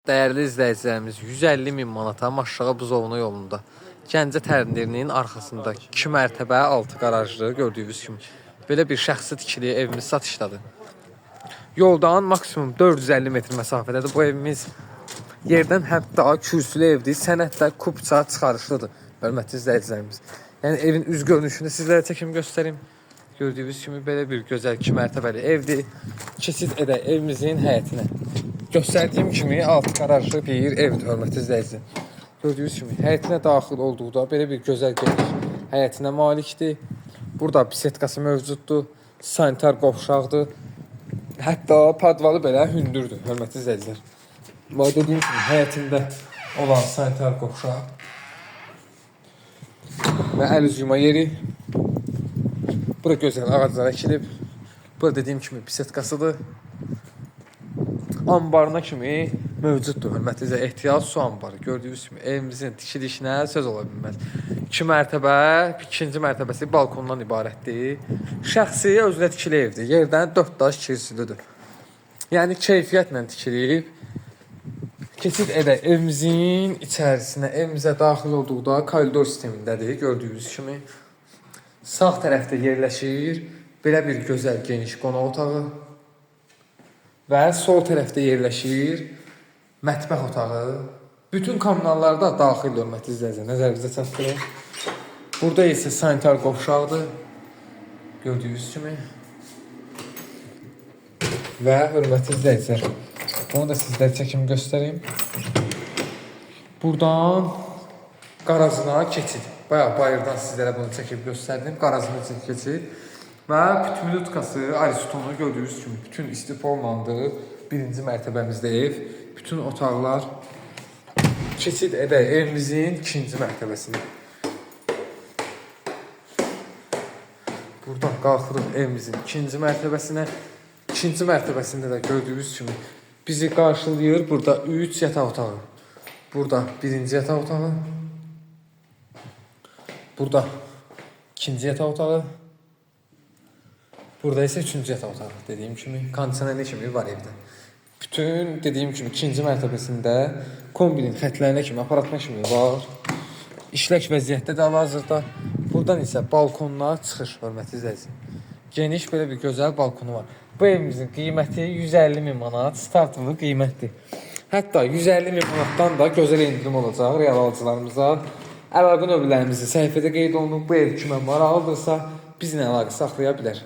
Değerli izləyicilərimiz, 150 min manata Maşşağa Buzovna yolunda Gəncə təndirinin arxasında 2 mərtəbə 6 qarajlı gördüyünüz kimi belə bir şəxsi tikili evimiz satışdadır. Yoldan maksimum 450 metr məsafədədir bu evimiz. Yerdən hətta kürsülü evdir, sənədlə kubça çıxarışlıdır. Hörmətli izləyicilərimiz. Yəni evin üz görünüşünü sizlərə çəkim göstərim. Gördüyünüz kimi belə bir gözəl 2 mərtəbəli evdir. Keçid edək evimizin həyətinə. Göstərdiyim kimi alt qarajlı bir evdir, hörmətli izləyicilər. Gördüyünüz kimi həyətinə daxil olduqda belə bir gözəl geniş həyətinə malikdir. Burada bisetkası mövcuddur, sanitar qovşaqdır. Hətta padvalı belə hündürdür, hörmətli izləyicilər. Dediyim kimi həyətində olan sanitar qovşaq və əl üzüyma yeri. Burada gözəl ağaclar əkilib. Burada dediyim kimi bisetkasıdır. Ambarına kimi mövcuddur, hörmətli izləyicilər. Ehtiyat su ambarı. Gördüyünüz kimi evimizin tikilişinə söz ola bilməz. 2 mərtəbə, ikinci mərtəbəsi balkondan ibarətdir. Şəxsi özünə tikili evdir. Yerdən 4 daş kürsülüdür. Yəni keyfiyyətlə tikilib. Keçid edək evimizin içərisinə. Evimizə daxil olduqda koridor sistemindədir. Gördüyünüz kimi sağ tərəfdə yerləşir belə bir gözəl geniş qonaq otağı. Və sol tərəfdə yerləşir mətbəx otağı. Bütün kommunallarda daxil hörmətli izləyicilər, nəzərinizə çatdırır. Burada isə sanitar qovşaqdır. Gördüyünüz kimi. Və hörmətli izləyicilər, onu da sizlərə çəkim göstəreyim. Buradan qarajına keçid. Bayağı bayırdan sizlərə bunu çəkib göstərdim. Qarajına keçid. Və bütün lutkası, Aristonu gördüyünüz kimi bütün istifolmandır. Birinci mərtəbəmizdə ev. Bütün otaqlar. Keçid edək evimizin ikinci mərtəbəsinə. Buradan qalxırıq evimizin ikinci mərtəbəsinə. İkinci mərtəbəsində də gördüyünüz kimi bizi qarşılayır. Burada 3 yataq otağı. Burada birinci yataq otağı. Burada ikinci yataq otağı. Burada isə 3-cü yataq otağı, dediyim kimi, kondisionerli kimi var evdə. Bütün, dediyim kimi, ikinci mərtəbəsində kombinin xətlərinə kimi, aparatma kimi var. İşlək vəziyyətdə də hal-hazırda. Buradan isə balkonlar çıxış, hörmətli izləyicilər. Geniş belə bir gözəl balkonu var. Bu evimizin qiyməti 150 min manat, startlı qiymətdir. Hətta 150 min manatdan da gözəl indirim olacaq real alıcılarımıza. Əlaqə növlərimizi səhifədə qeyd olunub. Bu ev kimə maraqlıdırsa bizlə əlaqə saxlaya bilər.